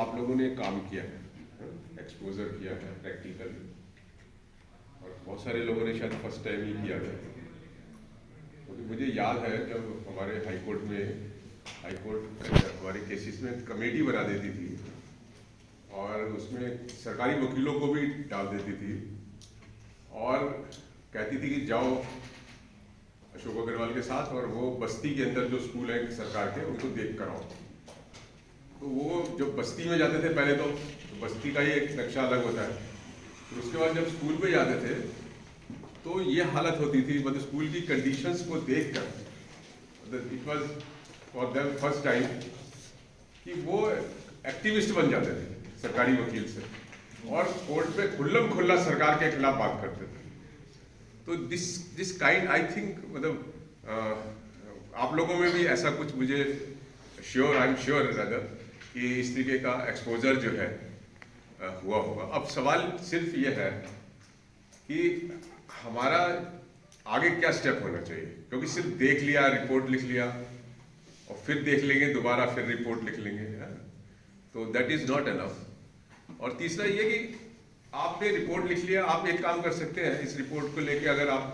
आप लोगों ने काम किया है, एक्सपोजर किया है प्रैक्टिकल, और बहुत सारे लोगों ने शायद फर्स्ट टाइम ही किया है। क्योंकि मुझे याद है जब हमारे हाईकोर्ट हमारे केसेस में कमेटी बना देती थी और उसमें सरकारी वकीलों को भी डाल देती थी और कहती थी कि जाओ अशोक अग्रवाल के साथ और वो बस्ती के अंदर जो स्कूल है सरकार के उनको देख कर आओ। तो वो जब बस्ती में जाते थे पहले तो बस्ती का ही एक नक्शा अलग होता है, फिर उसके बाद जब स्कूल में जाते थे तो ये हालत होती थी, मतलब स्कूल की कंडीशंस को देख कर, मतलब it was for them first time कि वो एक्टिविस्ट बन जाते थे सरकारी वकील से और कोर्ट में खुल्लम खुल्ला सरकार के खिलाफ बात करते थे। तो दिस काइंड आई थिंक, मतलब आप लोगों में भी ऐसा कुछ, मुझे आई एम श्योर रदर कि इस तरीके का एक्सपोजर जो है हुआ होगा। अब सवाल सिर्फ ये है कि हमारा आगे क्या स्टेप होना चाहिए, क्योंकि सिर्फ देख लिया, रिपोर्ट लिख लिया और फिर देख लेंगे दोबारा, फिर रिपोर्ट लिख लेंगे, तो दैट इज नॉट एनफ। और तीसरा ये कि आपने रिपोर्ट लिख लिया, आप एक काम कर सकते हैं, इस रिपोर्ट को लेके अगर आप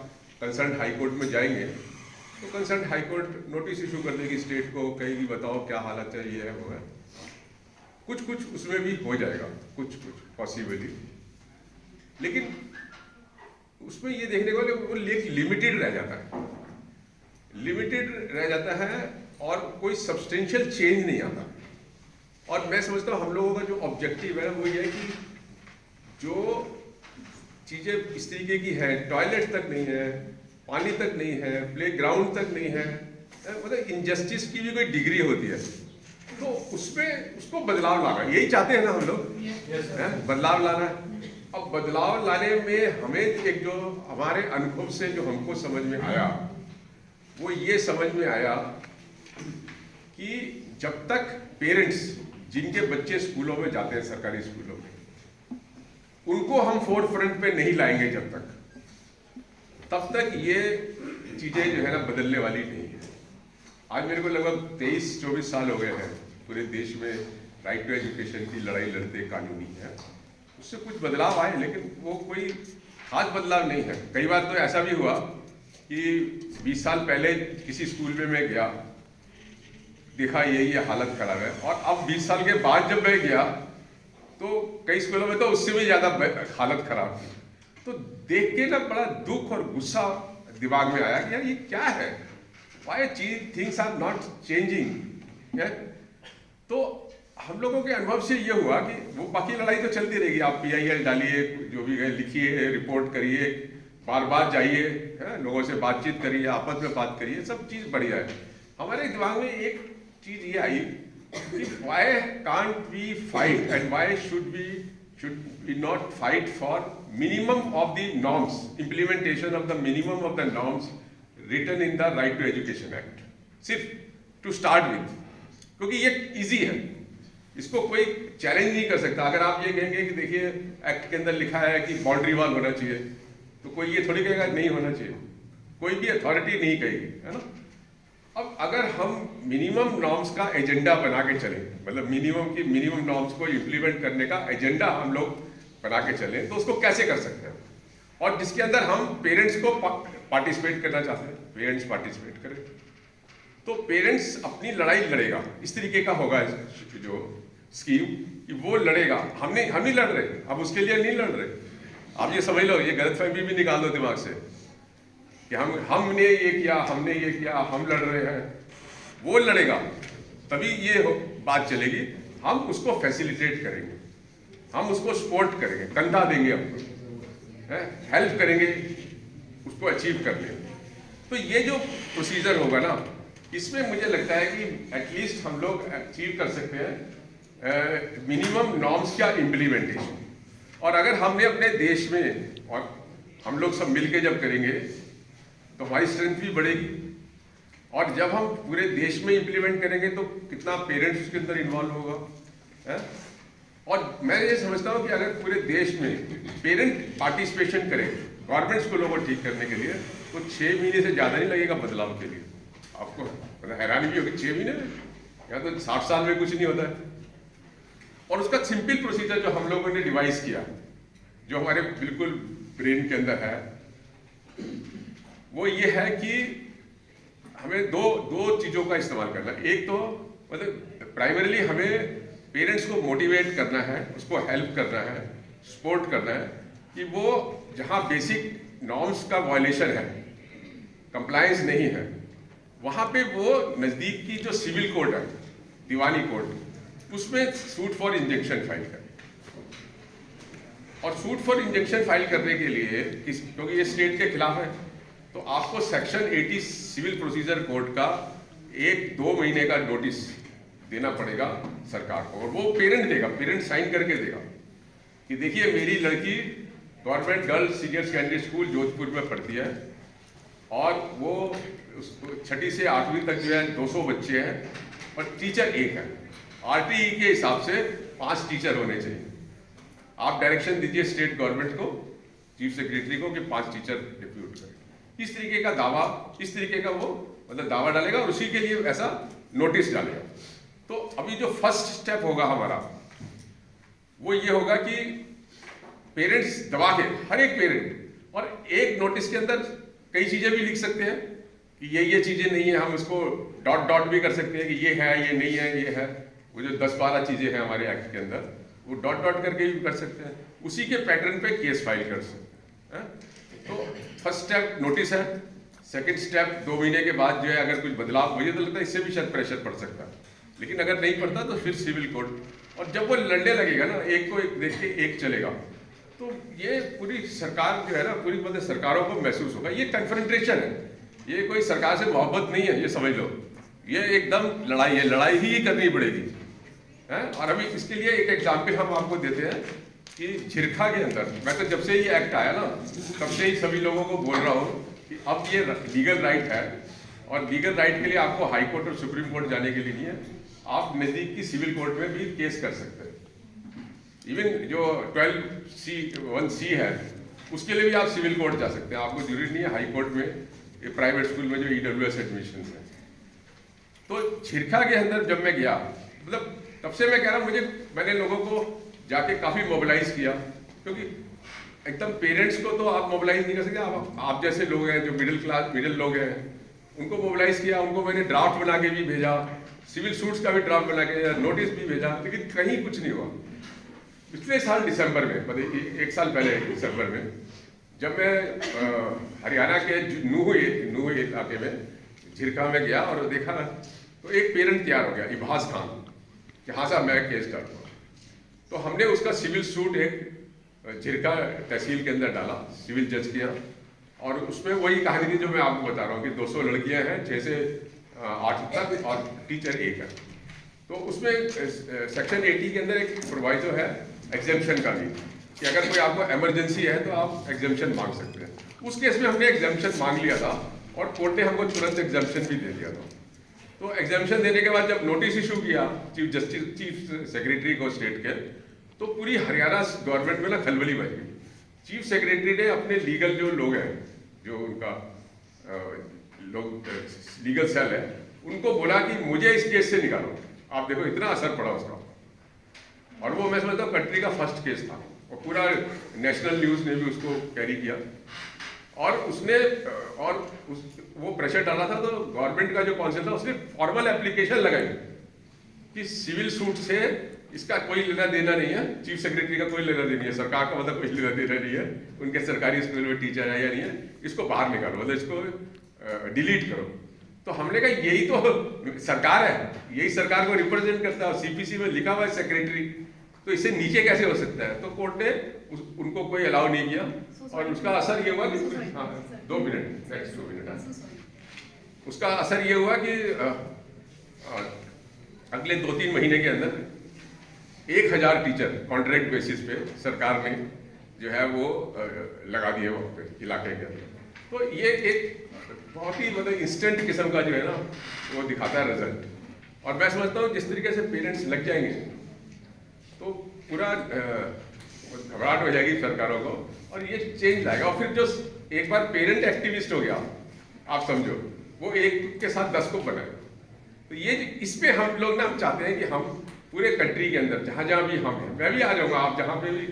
कंसर्न हाई कोर्ट में जाएंगे तो concern high court notice issue कर देगी स्टेट को, कहेगी बताओ क्या हालत है, ये है वो है। कुछ उसमें भी हो जाएगा, कुछ पॉसिबली, लेकिन उसमें ये देखने को वो लिमिटेड रह जाता है, और कोई सब्सटेंशियल चेंज नहीं आता। और मैं समझता हूँ हम लोगों का जो ऑब्जेक्टिव है वो ये है कि जो चीज़ें इस तरीके की हैं, टॉयलेट तक नहीं है, पानी तक नहीं है, प्लेग्राउंड तक नहीं है, मतलब इनजस्टिस की भी कोई डिग्री होती है, तो उसमें उसको बदलाव लाना, यही चाहते हैं ना हम लोग, बदलाव लाना है। अब बदलाव लाने में हमें एक जो हमारे अनुभव से जो हमको समझ में आया वो ये समझ में आया कि जब तक पेरेंट्स जिनके बच्चे स्कूलों में जाते हैं, सरकारी स्कूलों में, उनको हम फोर फ्रंट पे नहीं लाएंगे तब तक ये चीज़ें जो है ना बदलने वाली नहीं है। आज मेरे को लगभग 23-24 साल हो गए हैं पूरे देश में राइट टू एजुकेशन की लड़ाई लड़ते कानूनी है, उससे कुछ बदलाव आए लेकिन वो कोई खास बदलाव नहीं है। कई बार तो ऐसा भी हुआ कि 20 साल पहले किसी स्कूल में मैं गया, देखा ये हालत खराब है, और अब 20 साल के बाद जब मैं गया तो कई स्कूलों में तो उससे भी ज़्यादा हालत खराब थी। तो देख के ना बड़ा दुख और गुस्सा दिमाग में आया कि यार ये क्या है, why things are not changing. तो हम लोगों के अनुभव से ये हुआ कि वो बाकी लड़ाई तो चलती रहेगी, आप PIL डालिए, जो भी है लिखिए, रिपोर्ट करिए, बार बार जाइए, लोगों से बातचीत करिए, आपस में बात करिए, सब चीज़ बढ़िया है। हमारे दिमाग में एक चीज़ ये आई कि why can't we fight and why should we not fight for minimum of the norms, implementation of the minimum of the norms written in the Right to Education Act, सिर्फ to start with, क्योंकि ये easy है, इसको कोई challenge नहीं कर सकता। अगर आप ये कहेंगे कि देखिए एक्ट के अंदर लिखा है कि बाउंड्री वॉल होना चाहिए, तो कोई ये थोड़ी कहेगा नहीं होना चाहिए, कोई भी अथॉरिटी नहीं कहेगी, है ना। अब अगर हम मिनिमम नॉर्म्स का एजेंडा बना के चलें, मतलब मिनिमम नॉर्म्स को इम्प्लीमेंट करने का एजेंडा हम लोग बना के चलें, तो उसको कैसे कर सकते हैं, और जिसके अंदर हम पेरेंट्स को पार्टिसिपेट करना चाहते हैं, पेरेंट्स पार्टिसिपेट करें, तो पेरेंट्स अपनी लड़ाई लड़ेगा। इस तरीके का होगा जो स्कीम कि वो लड़ेगा, हम नहीं लड़ रहे, अब उसके लिए नहीं लड़ रहे। आप ये समझ लो, ये गलतफहमी भी निकाल दो दिमाग से कि हमने ये किया, हम लड़ रहे हैं, वो लड़ेगा, तभी ये बात चलेगी। हम उसको फैसिलिटेट करेंगे, हम उसको सपोर्ट करेंगे, कंधा देंगे, हमको हेल्प करेंगे उसको अचीव करने। तो ये जो प्रोसीजर होगा ना, इसमें मुझे लगता है कि एटलीस्ट हम लोग अचीव कर सकते हैं मिनिमम नॉर्म्स का इम्प्लीमेंटेशन। और अगर हमने अपने देश में, और हम लोग सब मिलके जब करेंगे तो हमारी स्ट्रेंथ भी बढ़ेगी, और जब हम पूरे देश में इम्प्लीमेंट करेंगे तो कितना पेरेंट्स उसके अंदर इन्वॉल्व होगा, है? और मैं ये समझता हूँ कि अगर पूरे देश में पेरेंट पार्टिसिपेशन करें गवर्नमेंट स्कूलों को ठीक करने के लिए, तो 6 महीने से ज़्यादा नहीं लगेगा बदलाव के लिए। आपको मतलब हैरानी भी होगी, 6 महीने में, या तो 60 साल में कुछ नहीं होता है। और और उसका सिंपल प्रोसीजर जो हम लोगों ने डिवाइस किया, जो हमारे बिल्कुल ब्रेन के अंदर है, वो ये है कि हमें दो चीज़ों का इस्तेमाल करना है। एक तो मतलब प्राइमरीली हमें पेरेंट्स को मोटिवेट करना है, उसको हेल्प करना है, सपोर्ट करना है कि वो जहाँ बेसिक नॉर्म्स का वायलेशन है, कंप्लायंस नहीं है, वहाँ पे वो नज़दीक की जो सिविल कोर्ट है, दीवानी कोर्ट, उसमें सूट फॉर इंजंक्शन फाइल करें। और सूट फॉर इंजंक्शन फाइल करने के लिए क्योंकि ये स्टेट के खिलाफ है, तो आपको सेक्शन 80 सिविल प्रोसीजर कोड का 1-2 महीने का नोटिस देना पड़ेगा सरकार को, और वो पेरेंट देगा, पेरेंट साइन करके देगा कि देखिए मेरी लड़की government girls senior secondary school Jodhpur में पढ़ती है और वो 6ठी से 8वीं तक जो है 200 बच्चे हैं और टीचर एक है। आरटीई के हिसाब से 5 टीचर होने चाहिए। आप डायरेक्शन दीजिए स्टेट गवर्नमेंट को, चीफ सेक्रेटरी को, कि 5 टीचर डिप्यूट करें। इस तरीके का दावा, इस तरीके का वो मतलब दावा डालेगा और उसी के लिए ऐसा नोटिस डालेगा। तो अभी जो फर्स्ट स्टेप होगा हमारा वो ये होगा कि पेरेंट्स दबा के, हर एक पेरेंट, और एक नोटिस के अंदर कई चीजें भी लिख सकते हैं कि ये चीजें नहीं है, हम इसको डॉट भी कर सकते हैं कि ये है, ये नहीं है, ये है। वो जो 10-12 चीजें हैं हमारे एक्ट के अंदर, वो डॉट करके भी कर सकते हैं, उसी के पैटर्न पे केस फाइल कर सकते हैं। तो फर्स्ट स्टेप नोटिस है। सेकंड स्टेप 2 महीने के बाद जो है अगर कुछ बदलाव, मुझे तो लगता है इससे भी शायद प्रेशर पड़ सकता है, लेकिन अगर नहीं पड़ता तो फिर सिविल कोर्ट। और जब वो लड़ने लगेगा ना, एक को एक देख के एक चलेगा, तो ये पूरी सरकार जो है ना, पूरी मतलब सरकारों को महसूस होगा ये कन्फ्रंटेशन है, ये कोई सरकार से मोहब्बत नहीं है, ये समझ लो, ये एकदम लड़ाई है, लड़ाई ही करनी पड़ेगी है। और अभी इसके लिए एक एग्जाम्पल हम आपको देते हैं कि झिरखा के अंदर, मैं तो जब से ये एक्ट आया ना तब से ही सभी लोगों को बोल रहा हूँ कि अब ये लीगल राइट है, और लीगल राइट के लिए आपको हाई कोर्ट और सुप्रीम कोर्ट जाने के लिए नहीं है, आप नज़दीक की सिविल कोर्ट में भी केस कर सकते हैं। इवन जो 12(1)(c) है उसके लिए भी आप सिविल कोर्ट जा सकते हैं, आपको जरूरी नहीं है हाई कोर्ट में, ये प्राइवेट स्कूल में जो EWS एडमिशन है। तो झिरखा के अंदर जब मैं गया, मतलब तब से मैं कह रहा हूँ, मैंने लोगों को जाके काफ़ी मोबिलाइज किया, क्योंकि एकदम पेरेंट्स को तो आप मोबिलाइज नहीं कर सकते, आप जैसे लोग हैं जो मिडिल लोग हैं उनको मोबिलाइज किया, उनको मैंने ड्राफ्ट बना के भी भेजा, सिविल सूट्स का भी ड्राफ्ट बना के नोटिस भी भेजा, लेकिन कहीं कुछ नहीं हुआ। पिछले साल दिसंबर में, मतलब 1 साल पहले दिसंबर में, जब मैं हरियाणा के नूह इलाके में झिरखा में गया और देखा तो एक पेरेंट तैयार हो गया, इबाज खान, कि हाँ साहब मैं केस डालूंगा। तो हमने उसका सिविल सूट एक झिरखा तहसील के अंदर डाला, सिविल जज के यहाँ, और उसमें वही कहानी थी जो मैं आपको बता रहा हूँ कि 200 लड़कियां हैं 6 से 8 तक और टीचर एक है। तो उसमें सेक्शन 80 के अंदर एक प्रोवाइजो है एग्जेम्पशन का भी, कि अगर कोई आपको इमरजेंसी है तो आप एग्जेम्पशन मांग सकते हैं। उस केस में हमने एग्जेम्पशन मांग लिया था और कोर्ट ने हमको तुरंत एग्जेम्पशन भी दे दिया था। तो एग्जेम्पशन देने के बाद जब नोटिस इशू किया चीफ सेक्रेटरी को स्टेट के, तो पूरी हरियाणा गवर्नमेंट में ना खलबली मच गई। चीफ सेक्रेटरी ने अपने लीगल जो लोग हैं, जो उनका लीगल सेल है, उनको बोला कि मुझे इस केस से निकालो। आप देखो इतना असर पड़ा उसका, और वो मैं समझता हूँ कंट्री का फर्स्ट केस था, और पूरा नेशनल न्यूज़ ने भी उसको कैरी किया, और उसने वो प्रेशर डाला था। तो गवर्नमेंट का जो काउंसिल था उसने फॉर्मल एप्लीकेशन लगाई कि सिविल सूट से इसका कोई लेना देना नहीं है, चीफ सेक्रेटरी का कोई लेना देना नहीं है, सरकार का मतलब कुछ लेना देना नहीं है, उनके सरकारी स्कूल में टीचर है या नहीं है, इसको बाहर निकालो, मतलब इसको डिलीट करो। तो हमने कहा यही तो सरकार है, यही सरकार को रिप्रेजेंट करता है, CPC में लिखा हुआ है सेक्रेटरी, तो इससे नीचे कैसे हो सकता है। तो कोर्ट ने उनको कोई अलाउ नहीं किया, और उसका असर ये हुआ कि 2 मिनट, नेक्स्ट 2 मिनट, उसका असर ये हुआ कि अगले 2-3 महीने के अंदर 1000 टीचर कॉन्ट्रैक्ट बेसिस पे सरकार ने जो है वो लगा दिए वहाँ पे इलाके के अंदर। तो ये एक बहुत ही मतलब इंस्टेंट किस्म का जो है ना वो दिखाता है रिजल्ट। और मैं समझता हूँ जिस तरीके से पेरेंट्स लग जाएंगे तो पूरा घबराहट हो जाएगी सरकारों को, और ये चेंज लाएगा। और फिर जो एक बार पेरेंट एक्टिविस्ट हो गया, आप समझो वो एक के साथ 10 को बनाए, तो ये इस पे हम लोग ना हम चाहते हैं कि हम पूरे कंट्री के अंदर जहाँ जहाँ भी हम हैं, मैं भी आ जाऊँगा, आप जहाँ पे भी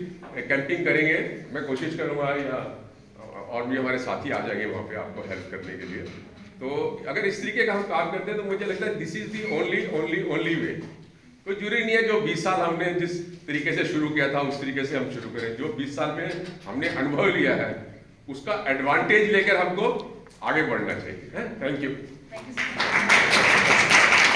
कैंपिंग करेंगे मैं कोशिश करूँगा, या और भी हमारे साथी आ जाएंगे वहाँ पे आपको हेल्प करने के लिए। तो अगर इस तरीके का हम काम करते हैं तो मुझे लगता है this is the only way. कोई जरूरी नहीं है जो 20 साल हमने जिस तरीके से शुरू किया था उस तरीके से हम शुरू करें। जो 20 साल में हमने अनुभव लिया है उसका एडवांटेज लेकर हमको आगे बढ़ना चाहिए। Thank you.